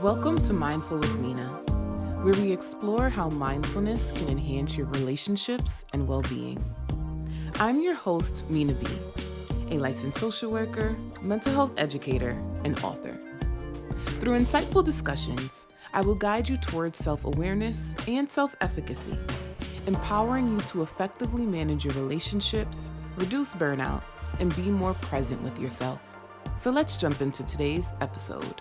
Welcome to Mindful with Mina, where we explore how mindfulness can enhance your relationships and well being. I'm your host, Mina B., a licensed social worker, mental health educator, and author. Through insightful discussions, I will guide you towards self awareness and self efficacy, empowering you to effectively manage your relationships, reduce burnout, and be more present with yourself. So let's jump into today's episode.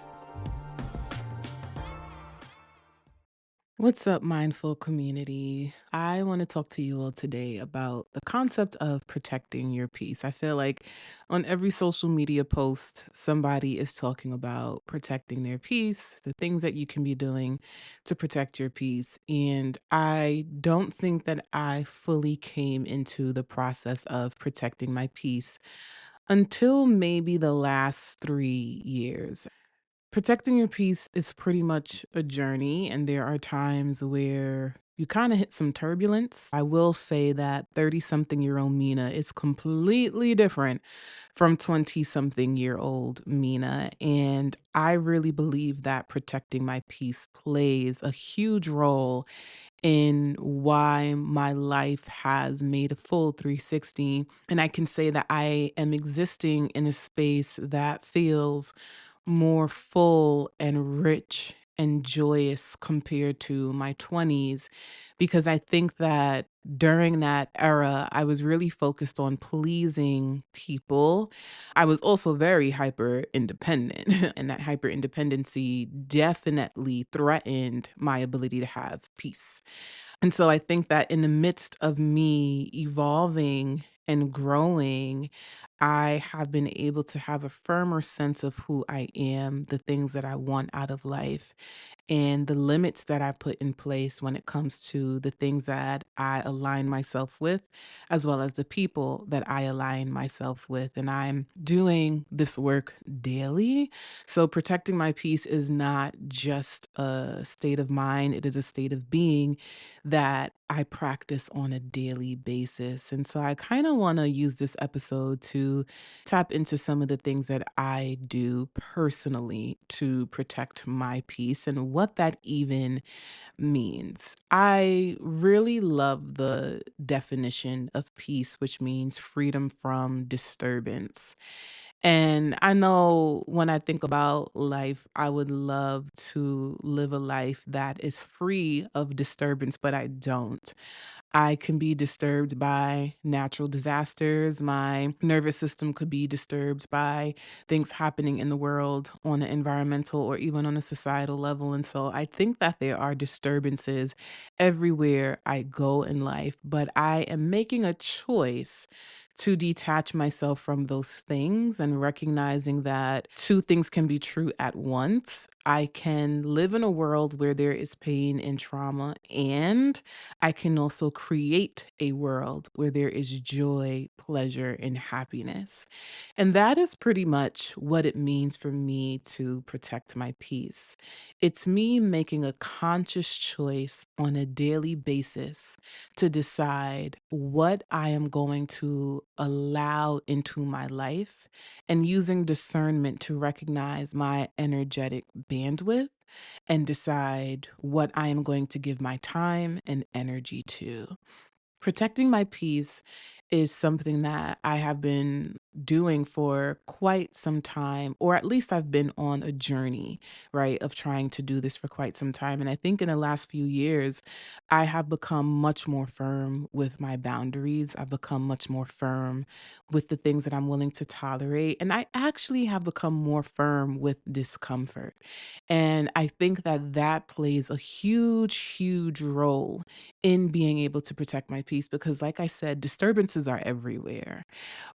What's up, mindful community? I want to talk to you all today about the concept of protecting your peace. I feel like on every social media post, somebody is talking about protecting their peace, the things that you can be doing to protect your peace. And I don't think that I fully came into the process of protecting my peace until maybe the last 3 years. Protecting your peace is pretty much a journey, and there are times where you kind of hit some turbulence. I will say that 30 something year old Mina is completely different from 20 something year old Mina. And I really believe that protecting my peace plays a huge role in why my life has made a full 360. And I can say that I am existing in a space that feels more full and rich and joyous compared to my 20s because I think that during that era, I was really focused on pleasing people. I was also very hyper independent, and that hyper independency definitely threatened my ability to have peace. And so I think that in the midst of me evolving and growing, I have been able to have a firmer sense of who I am, the things that I want out of life, and the limits that I put in place when it comes to the things that I align myself with, as well as the people that I align myself with. And I'm doing this work daily. So protecting my peace is not just a state of mind, it is a state of being that I practice on a daily basis. And so I kind of want to use this episode to tap into some of the things that I do personally to protect my peace and what that even means. I really love the definition of peace, which means freedom from disturbance. And I know when I think about life, I would love to live a life that is free of disturbance, but I don't. I can be disturbed by natural disasters. My nervous system could be disturbed by things happening in the world on an environmental or even on a societal level. And so I think that there are disturbances everywhere I go in life, but I am making a choice to detach myself from those things and recognizing that two things can be true at once. I can live in a world where there is pain and trauma, and I can also create a world where there is joy, pleasure, and happiness. And that is pretty much what it means for me to protect my peace. It's me making a conscious choice on a daily basis to decide what I am going to allow into my life and using discernment to recognize my energetic bandwidth and decide what I am going to give my time and energy to. Protecting my peace is something that I have been doing for quite some time, or at least I've been on a journey, right, of trying to do this for quite some time. And I think in the last few years, I have become much more firm with my boundaries. I've become much more firm with the things that I'm willing to tolerate. And I actually have become more firm with discomfort. And I think that that plays a huge, huge role in being able to protect my peace because, like I said, disturbances are everywhere.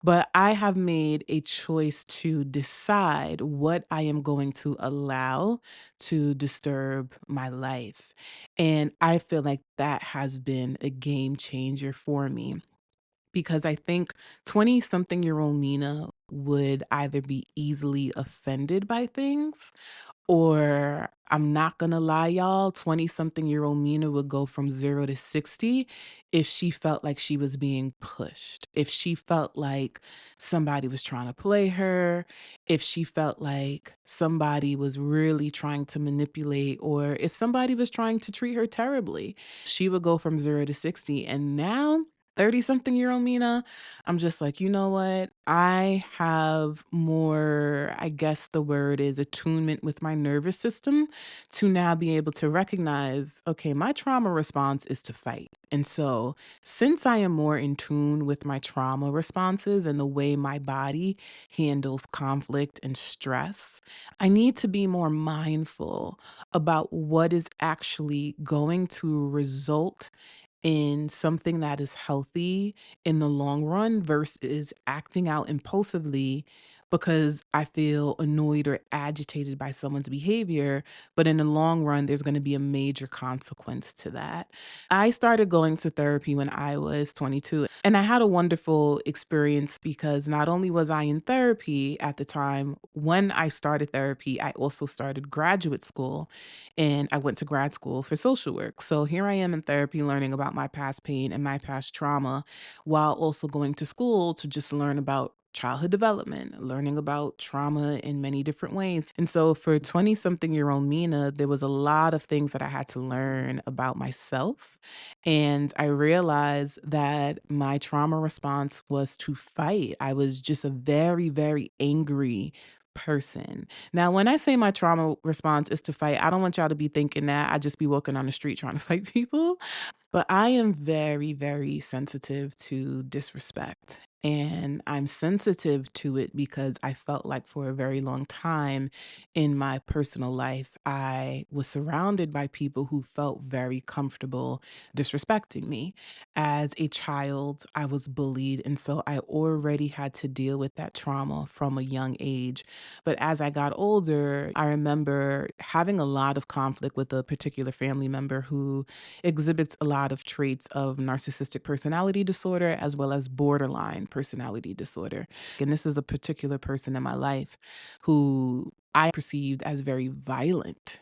But I have made a choice to decide what I am going to allow to disturb my life. And I feel like that has been a game changer for me because I think 20 something year old Mina would either be easily offended by things Or I'm not gonna lie, y'all, 20 something year old Mina would go from 0 to 60 if she felt like she was being pushed, if she felt like somebody was trying to play her, if she felt like somebody was really trying to manipulate, or if somebody was trying to treat her terribly. She would go from 0 to 60. And now, 30 something year old Mina, I'm just like, you know what? I have more, I guess the word is attunement with my nervous system to now be able to recognize, okay, my trauma response is to fight. And so, since I am more in tune with my trauma responses and the way my body handles conflict and stress, I need to be more mindful about what is actually going to result in something that is healthy in the long run versus acting out impulsively because I feel annoyed or agitated by someone's behavior. But in the long run, there's going to be a major consequence to that. I started going to therapy when I was 22, and I had a wonderful experience because not only was I in therapy at the time, when I started therapy, I also started graduate school and I went to grad school for social work. So here I am in therapy learning about my past pain and my past trauma while also going to school to just learn about childhood development, learning about trauma in many different ways. And so for 20 something year old Mina, there was a lot of things that I had to learn about myself. And I realized that my trauma response was to fight. I was just a very, very angry person. Now, when I say my trauma response is to fight, I don't want y'all to be thinking that I just be walking on the street trying to fight people. But I am very, very sensitive to disrespect. And I'm sensitive to it because I felt like for a very long time in my personal life, I was surrounded by people who felt very comfortable disrespecting me. As a child, I was bullied. And so I already had to deal with that trauma from a young age. But as I got older, I remember having a lot of conflict with a particular family member who exhibits a lot of traits of narcissistic personality disorder as well as borderline personality disorder. And this is a particular person in my life who I perceived as very violent.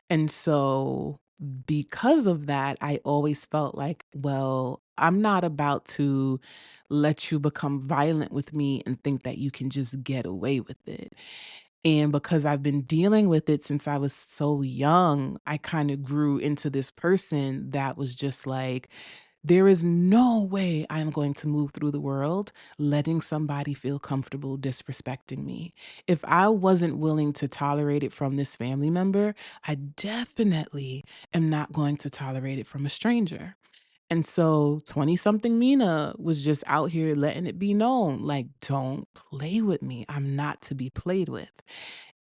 And so, because of that, I always felt like, well, I'm not about to let you become violent with me and think that you can just get away with it. And because I've been dealing with it since I was so young, I kind of grew into this person that was just like, there is no way I'm going to move through the world letting somebody feel comfortable disrespecting me. If I wasn't willing to tolerate it from this family member, I definitely am not going to tolerate it from a stranger. And so 20 something Mina was just out here letting it be known like, don't play with me. I'm not to be played with.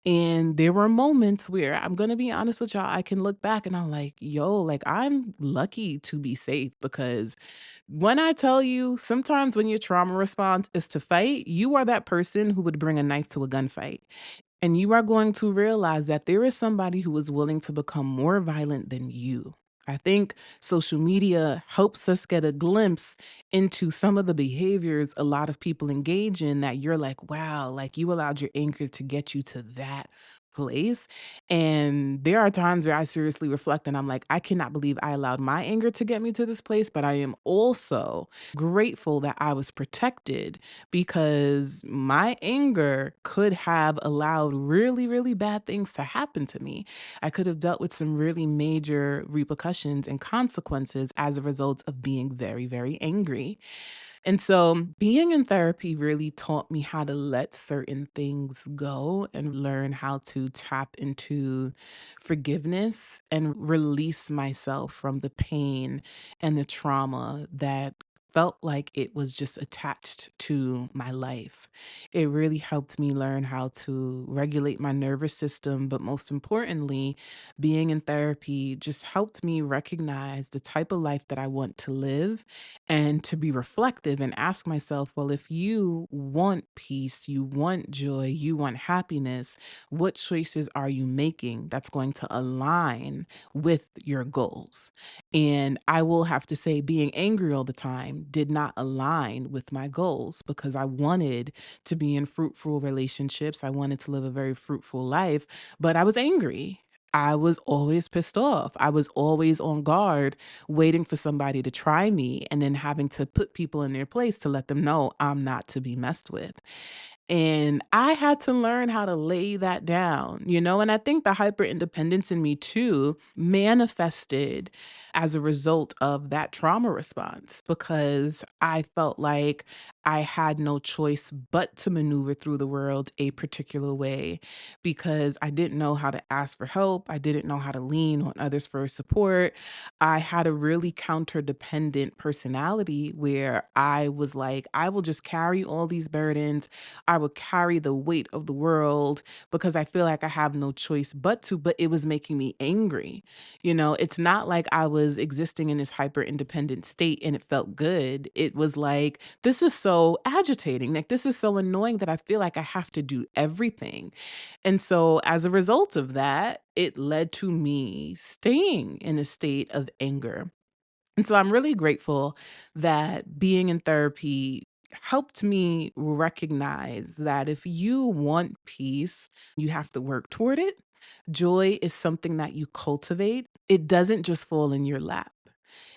And there were moments where I'm gonna be honest with y'all, I can look back and I'm like, yo, like I'm lucky to be safe because when I tell you, sometimes when your trauma response is to fight, you are that person who would bring a knife to a gunfight. And you are going to realize that there is somebody who is willing to become more violent than you. I think social media helps us get a glimpse into some of the behaviors a lot of people engage in that you're like, wow, like you allowed your anger to get you to that place. And there are times where I seriously reflect and I'm like, I cannot believe I allowed my anger to get me to this place. But I am also grateful that I was protected because my anger could have allowed really, really bad things to happen to me. I could have dealt with some really major repercussions and consequences as a result of being very, very angry. And so being in therapy really taught me how to let certain things go and learn how to tap into forgiveness and release myself from the pain and the trauma that felt like it was just attached to my life. It really helped me learn how to regulate my nervous system, but most importantly, being in therapy just helped me recognize the type of life that I want to live and to be reflective and ask myself, well, if you want peace, you want joy, you want happiness, what choices are you making that's going to align with your goals? And I will have to say, being angry all the time person did not align with my goals because I wanted to be in fruitful relationships. I wanted to live a very fruitful life, but I was angry. I was always pissed off. I was always on guard, waiting for somebody to try me and then having to put people in their place to let them know I'm not to be messed with. And I had to learn how to lay that down, and I think the hyper independence in me too manifested as a result of that trauma response because I felt like I had no choice but to maneuver through the world a particular way because I didn't know how to ask for help. I didn't know how to lean on others for support. I had a really counter-dependent personality where I was like, I will just carry all these burdens. I would carry the weight of the world because I feel like I have no choice but to, but it was making me angry. It's not like I was existing in this hyper independent state and it felt good. It was like, this is so agitating. Like, this is so annoying that I feel like I have to do everything. And so, as a result of that, it led to me staying in a state of anger. And so I'm really grateful that being in therapy helped me recognize that if you want peace, you have to work toward it. Joy is something that you cultivate, it doesn't just fall in your lap.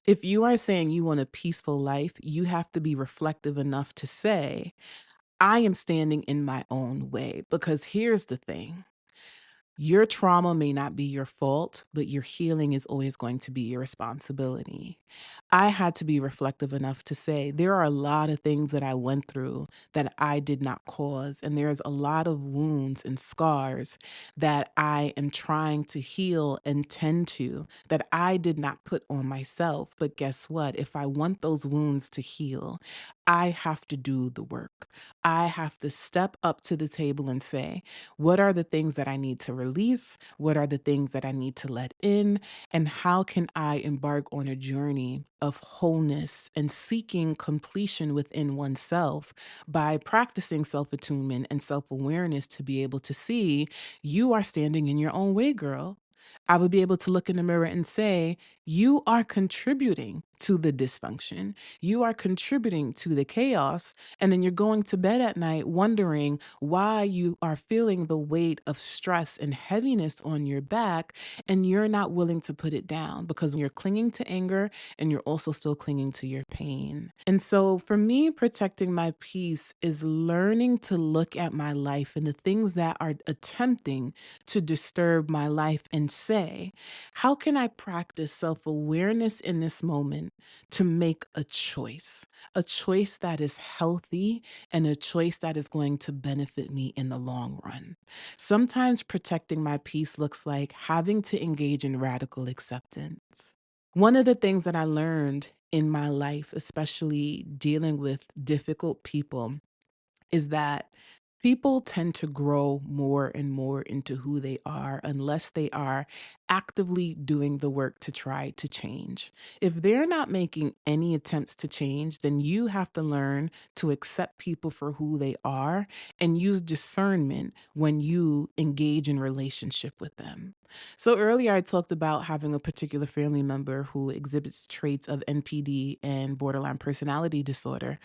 If you are saying you want a peaceful life, you have to be reflective enough to say, I am standing in my own way. Because here's the thing. Your trauma may not be your fault, but your healing is always going to be your responsibility. I had to be reflective enough to say there are a lot of things that I went through that I did not cause. And there's a lot of wounds and scars that I am trying to heal and tend to that I did not put on myself. But guess what? If I want those wounds to heal, I have to do the work. I have to step up to the table and say, what are the things that I need to release? What are the things that I need to let in? And how can I embark on a journey of wholeness and seeking completion within oneself by practicing self attunement and self awareness to be able to see you are standing in your own way, girl. I would be able to look in the mirror and say, you are contributing to the dysfunction. You are contributing to the chaos. And then you're going to bed at night wondering why you are feeling the weight of stress and heaviness on your back. And you're not willing to put it down because you're clinging to anger and you're also still clinging to your pain. And so for me, protecting my peace is learning to look at my life and the things that are attempting to disturb my life and say, how can I practice self awareness in this moment to make a choice that is healthy and a choice that is going to benefit me in the long run? Sometimes protecting my peace looks like having to engage in radical acceptance. One of the things that I learned in my life, especially dealing with difficult people, is that people tend to grow more and more into who they are unless they are actively doing the work to try to change. If they're not making any attempts to change, then you have to learn to accept people for who they are and use discernment when you engage in relationship with them. So earlier I talked about having a particular family member who exhibits traits of NPD and borderline personality disorder.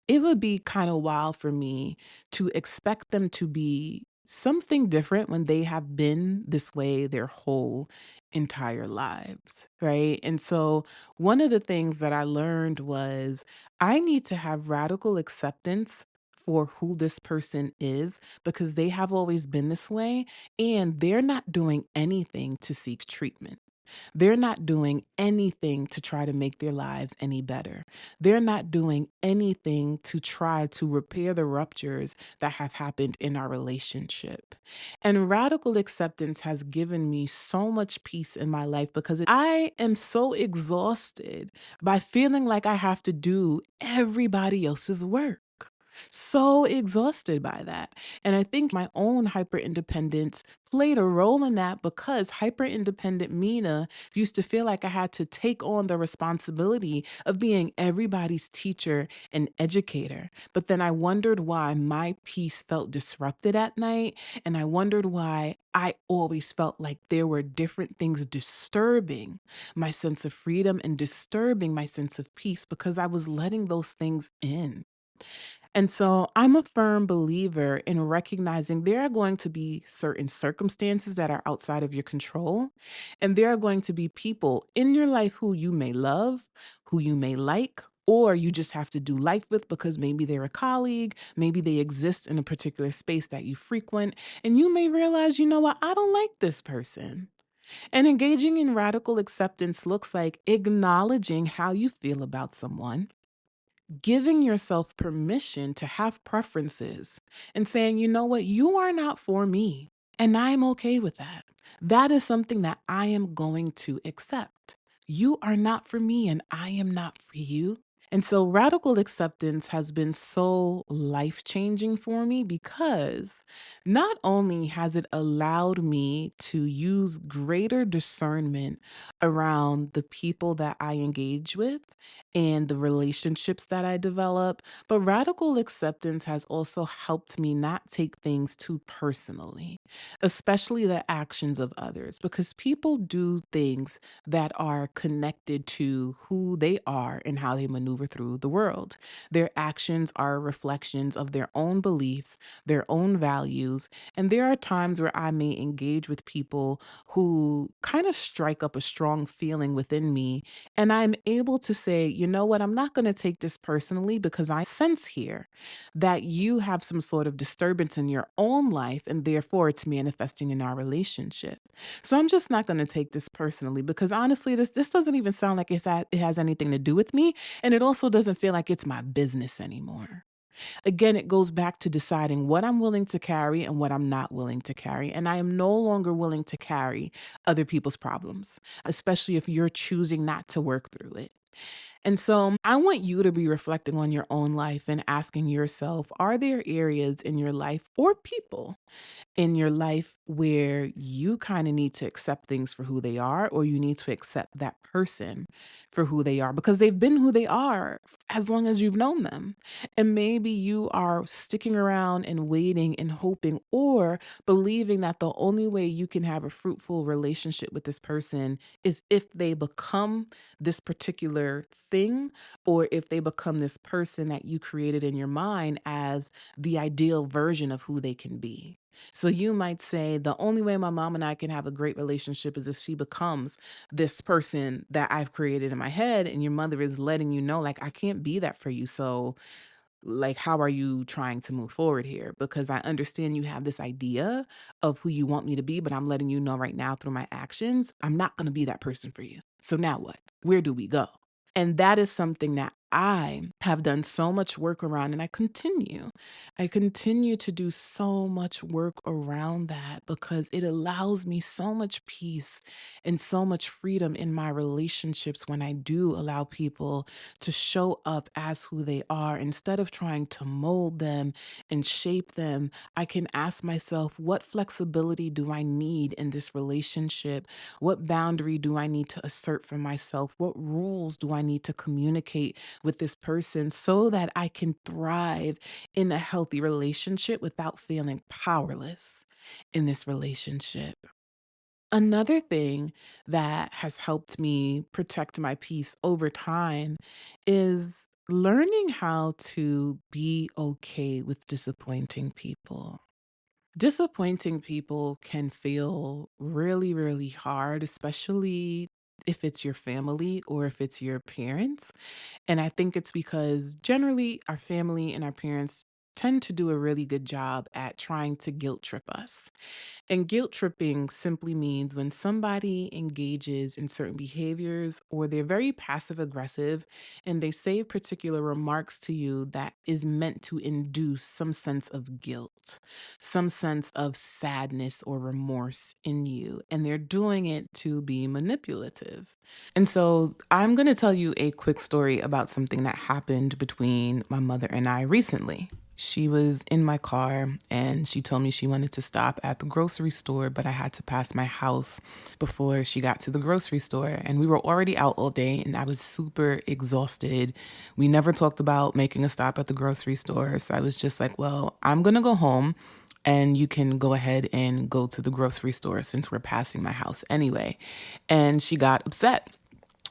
It would be kind of wild for me to expect them to be something different when they have been this way their whole entire lives, right? And so one of the things that I learned was I need to have radical acceptance for who this person is because they have always been this way and they're not doing anything to seek treatment. They're not doing anything to try to make their lives any better. They're not doing anything to try to repair the ruptures that have happened in our relationship. And radical acceptance has given me so much peace in my life because I am so exhausted by feeling like I have to do everybody else's work. So exhausted by that. And I think my own hyper independence played a role in that because hyper independent Mina used to feel like I had to take on the responsibility of being everybody's teacher and educator. But then I wondered why my peace felt disrupted at night. And I wondered why I always felt like there were different things disturbing my sense of freedom and disturbing my sense of peace because I was letting those things in. And so I'm a firm believer in recognizing there are going to be certain circumstances that are outside of your control. And there are going to be people in your life who you may love, who you may like, or you just have to do life with because maybe they're a colleague, maybe they exist in a particular space that you frequent. And you may realize, you know what, I don't like this person. And engaging in radical acceptance looks like acknowledging how you feel about someone, giving yourself permission to have preferences and saying, you know what, you are not for me. And I'm okay with that. That is something that I am going to accept. You are not for me, and I am not for you. And so radical acceptance has been so life changing for me because not only has it allowed me to use greater discernment around the people that I engage with and the relationships that I develop, but radical acceptance has also helped me not take things too personally, especially the actions of others, because people do things that are connected to who they are and how they maneuver through the world. Their actions are reflections of their own beliefs, their own values, and there are times where I may engage with people who kind of strike up a strong feeling within me, and I'm able to say, you know what, I'm not going to take this personally because I sense here that you have some sort of disturbance in your own life, and therefore it's manifesting in our relationship. So I'm just not going to take this personally because honestly, this doesn't even sound like it has anything to do with me, and it also doesn't feel like it's my business anymore. Again, it goes back to deciding what I'm willing to carry and what I'm not willing to carry. And I am no longer willing to carry other people's problems, especially if you're choosing not to work through it. And so I want you to be reflecting on your own life and asking yourself, are there areas in your life or people in your life where you kind of need to accept things for who they are, or you need to accept that person for who they are because they've been who they are as long as you've known them. And maybe you are sticking around and waiting and hoping or believing that the only way you can have a fruitful relationship with this person is if they become this particular thing or if they become this person that you created in your mind as the ideal version of who they can be. So you might say, the only way my mom and I can have a great relationship is if she becomes this person that I've created in my head. And your mother is letting you know, like, I can't be that for you. So, like, how are you trying to move forward here? Because I understand you have this idea of who you want me to be, but I'm letting you know right now through my actions, I'm not going to be that person for you. So now what? Where do we go? And that is something that I have done so much work around, and I continue. I continue to do so much work around that because it allows me so much peace and so much freedom in my relationships when I do allow people to show up as who they are instead of trying to mold them and shape them. I can ask myself, what flexibility do I need in this relationship? What boundary do I need to assert for myself? What rules do I need to communicate with this person so that I can thrive in a healthy relationship without feeling powerless in this relationship? Another thing that has helped me protect my peace over time is learning how to be okay with disappointing people. Disappointing people can feel really, really hard, especially if it's your family or if it's your parents. And I think it's because generally our family and our parents tend to do a really good job at trying to guilt trip us. And guilt tripping simply means when somebody engages in certain behaviors or they're very passive aggressive and they say particular remarks to you that is meant to induce some sense of guilt, some sense of sadness or remorse in you. And they're doing it to be manipulative. And so I'm going to tell you a quick story about something that happened between my mother and I recently. She was in my car and she told me she wanted to stop at the grocery store, but I had to pass my house before she got to the grocery store. And we were already out all day and I was super exhausted. We never talked about making a stop at the grocery store. So I was just like, well, I'm going to go home and you can go ahead and go to the grocery store since we're passing my house anyway. And she got upset.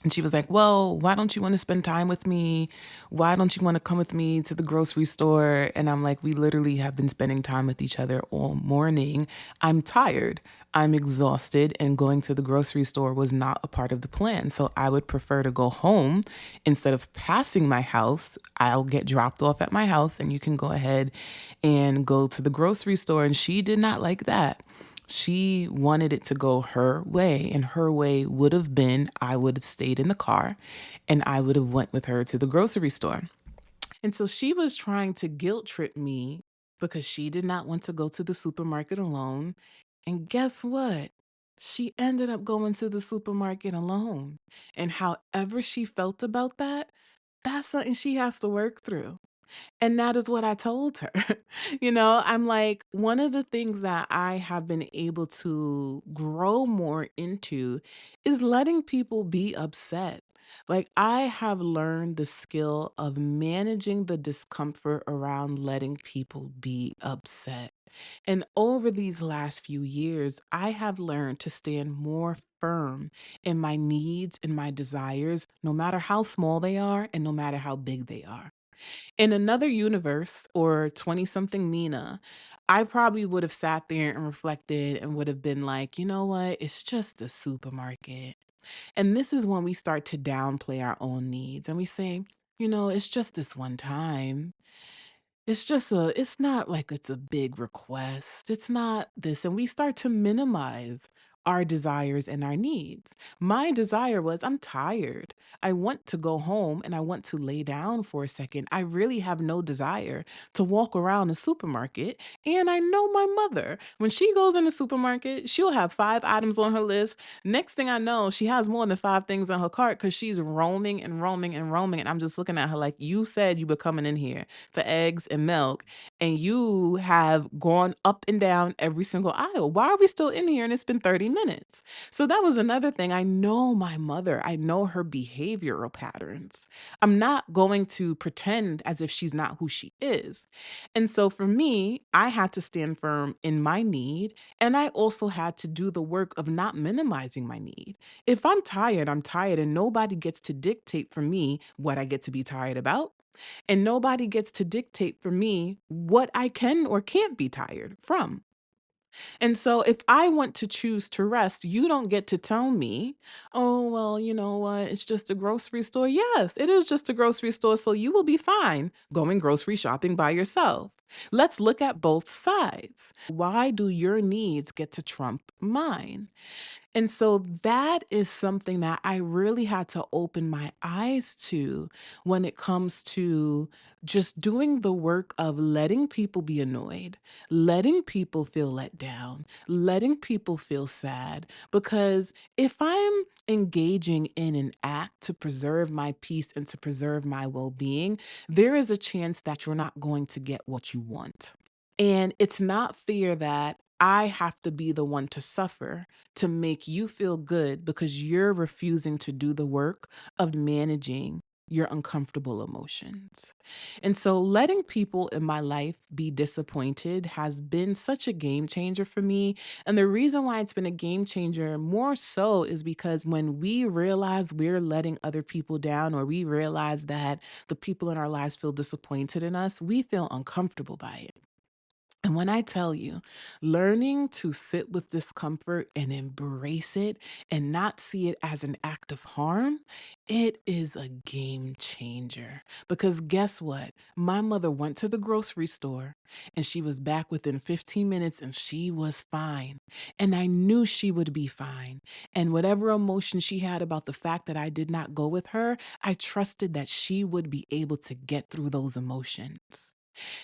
And she was like, well, why don't you want to spend time with me? Why don't you want to come with me to the grocery store? And I'm like, we literally have been spending time with each other all morning. I'm tired. I'm exhausted. And going to the grocery store was not a part of the plan. So I would prefer to go home instead of passing my house. I'll get dropped off at my house and you can go ahead and go to the grocery store. And she did not like that. She wanted it to go her way, and her way would have been I would have stayed in the car and I would have went with her to the grocery store. And so she was trying to guilt trip me because she did not want to go to the supermarket alone. And guess what? She ended up going to the supermarket alone. And however she felt about that, that's something she has to work through. And that is what I told her. I'm like, one of the things that I have been able to grow more into is letting people be upset. Like, I have learned the skill of managing the discomfort around letting people be upset. And over these last few years, I have learned to stand more firm in my needs and my desires, no matter how small they are and no matter how big they are. In another universe or 20 something Mina, I probably would have sat there and reflected and would have been like, you know what? It's just a supermarket. And this is when we start to downplay our own needs and we say, it's just this one time. It's not like it's a big request. It's not this. And we start to minimize our desires and our needs. My desire was I'm tired. I want to go home and I want to lay down for a second. I really have no desire to walk around the supermarket. And I know my mother. When she goes in the supermarket, she'll have 5 items on her list. Next thing I know, she has more than 5 things on her cart because she's roaming and roaming and roaming. And I'm just looking at her like, you said you were coming in here for eggs and milk, and you have gone up and down every single aisle. Why are we still in here and it's been 30 minutes? So that was another thing. I know my mother, I know her behavioral patterns. I'm not going to pretend as if she's not who she is. And so for me, I had to stand firm in my need. And I also had to do the work of not minimizing my need. If I'm tired, I'm tired, and nobody gets to dictate for me what I get to be tired about. And nobody gets to dictate for me what I can or can't be tired from. And so if I want to choose to rest, you don't get to tell me, oh, well, you know what? It's just a grocery store. Yes, it is just a grocery store. So you will be fine going grocery shopping by yourself. Let's look at both sides. Why do your needs get to trump mine? And so that is something that I really had to open my eyes to when it comes to just doing the work of letting people be annoyed, letting people feel let down, letting people feel sad. Because if I'm engaging in an act to preserve my peace and to preserve my well being, there is a chance that you're not going to get what you want. And it's not fair that I have to be the one to suffer to make you feel good because you're refusing to do the work of managing your uncomfortable emotions. And so letting people in my life be disappointed has been such a game changer for me. And the reason why it's been a game changer more so is because when we realize we're letting other people down, or we realize that the people in our lives feel disappointed in us, we feel uncomfortable by it. And when I tell you, learning to sit with discomfort and embrace it and not see it as an act of harm, it is a game changer. Because guess what? My mother went to the grocery store and she was back within 15 minutes and she was fine. And I knew she would be fine. And whatever emotion she had about the fact that I did not go with her, I trusted that she would be able to get through those emotions.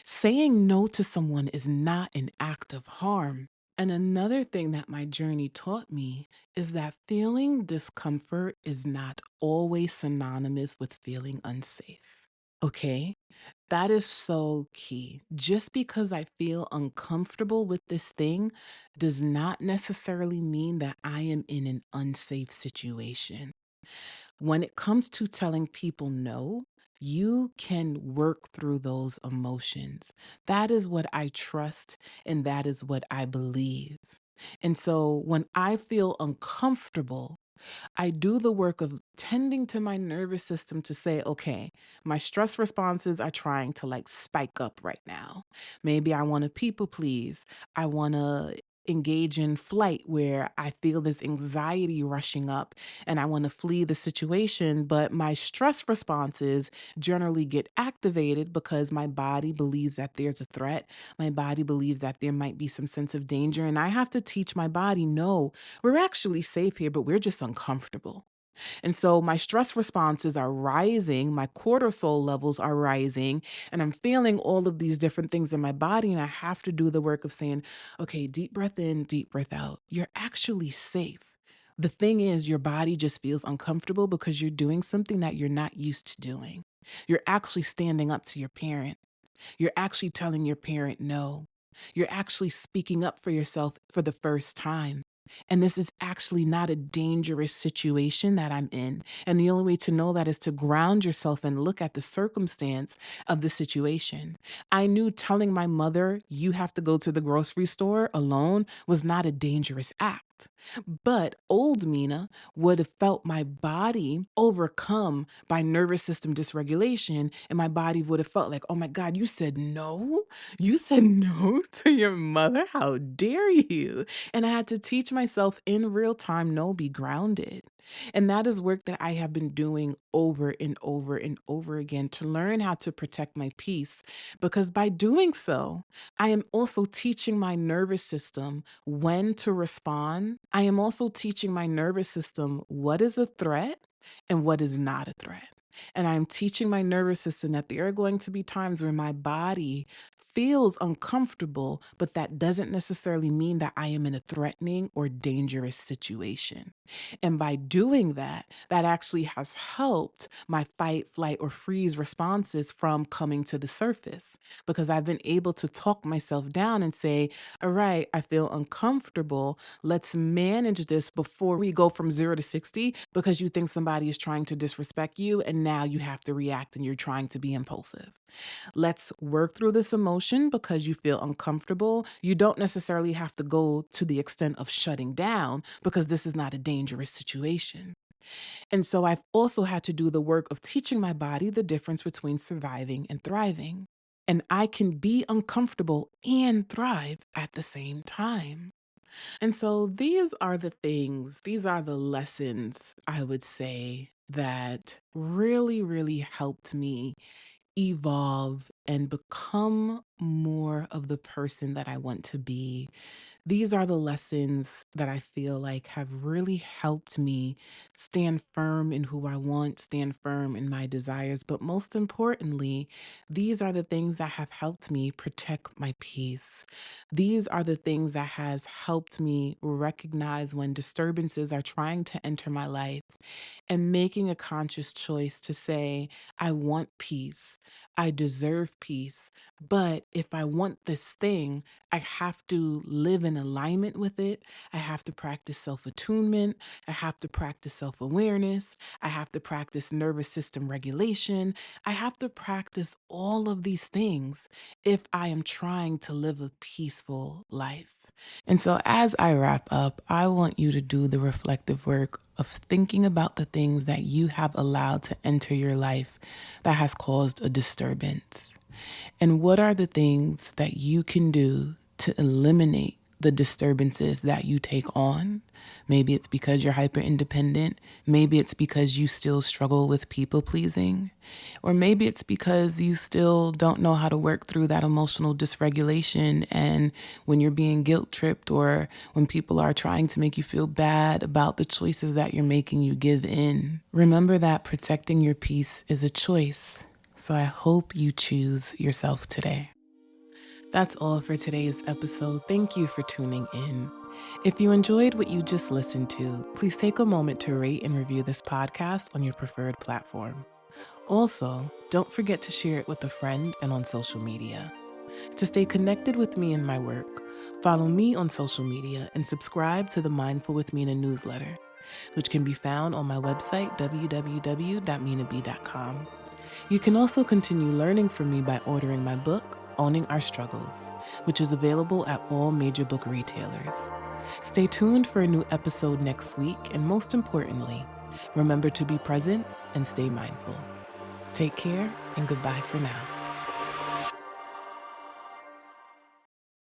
Saying no to someone is not an act of harm. And another thing that my journey taught me is that feeling discomfort is not always synonymous with feeling unsafe. Okay. That is so key. Just because I feel uncomfortable with this thing does not necessarily mean that I am in an unsafe situation. When it comes to telling people no, you can work through those emotions. That is what I trust and that is what I believe. And so when I feel uncomfortable, I do the work of tending to my nervous system to say, okay, my stress responses are trying to like spike up right now. Maybe I want to people please. I want to engage in flight where I feel this anxiety rushing up and I want to flee the situation. But my stress responses generally get activated because my body believes that there's a threat. My body believes that there might be some sense of danger. And I have to teach my body, no, we're actually safe here, but we're just uncomfortable. And so my stress responses are rising, my cortisol levels are rising, and I'm feeling all of these different things in my body. And I have to do the work of saying, okay, deep breath in, deep breath out. You're actually safe. The thing is, your body just feels uncomfortable because you're doing something that you're not used to doing. You're actually standing up to your parent. You're actually telling your parent no. You're actually speaking up for yourself for the first time. And this is actually not a dangerous situation that I'm in. And the only way to know that is to ground yourself and look at the circumstance of the situation. I knew telling my mother, you have to go to the grocery store alone, was not a dangerous act. But old Mina would have felt my body overcome by nervous system dysregulation, and my body would have felt like, oh my God, you said no? You said no to your mother? How dare you? And I had to teach myself in real time, no, be grounded. And that is work that I have been doing over and over and over again to learn how to protect my peace. Because by doing so, I am also teaching my nervous system when to respond. I am also teaching my nervous system what is a threat and what is not a threat. And I'm teaching my nervous system that there are going to be times where my body feels uncomfortable, but that doesn't necessarily mean that I am in a threatening or dangerous situation. And by doing that, that actually has helped my fight, flight, or freeze responses from coming to the surface because I've been able to talk myself down and say, all right, I feel uncomfortable. Let's manage this before we go from 0 to 60 because you think somebody is trying to disrespect you and now you have to react and you're trying to be impulsive. Let's work through this emotion because you feel uncomfortable. You don't necessarily have to go to the extent of shutting down because this is not a dangerous situation. And so I've also had to do the work of teaching my body the difference between surviving and thriving. And I can be uncomfortable and thrive at the same time. And so these are the things, these are the lessons I would say that really, really helped me evolve and become more of the person that I want to be. These are the lessons that I feel like have really helped me stand firm in who I want, stand firm in my desires. But most importantly, these are the things that have helped me protect my peace. These are the things that has helped me recognize when disturbances are trying to enter my life and making a conscious choice to say, I want peace. I deserve peace. But if I want this thing, I have to live in alignment with it. I have to practice self attunement. I have to practice self awareness. I have to practice nervous system regulation. I have to practice all of these things if I am trying to live a peaceful life. And so, as I wrap up, I want you to do the reflective work of thinking about the things that you have allowed to enter your life that has caused a disturbance. And what are the things that you can do to eliminate the disturbances that you take on? Maybe it's because you're hyper independent. Maybe it's because you still struggle with people pleasing. Or maybe it's because you still don't know how to work through that emotional dysregulation. And when you're being guilt tripped or when people are trying to make you feel bad about the choices that you're making, you give in. Remember that protecting your peace is a choice. So I hope you choose yourself today. That's all for today's episode. Thank you for tuning in. If you enjoyed what you just listened to, please take a moment to rate and review this podcast on your preferred platform. Also, don't forget to share it with a friend and on social media. To stay connected with me and my work, follow me on social media and subscribe to the Mindful with Mina newsletter, which can be found on my website, www.minab.com. You can also continue learning from me by ordering my book, Owning Our Struggles, which is available at all major book retailers. Stay tuned for a new episode next week, and most importantly, remember to be present and stay mindful. Take care, and goodbye for now.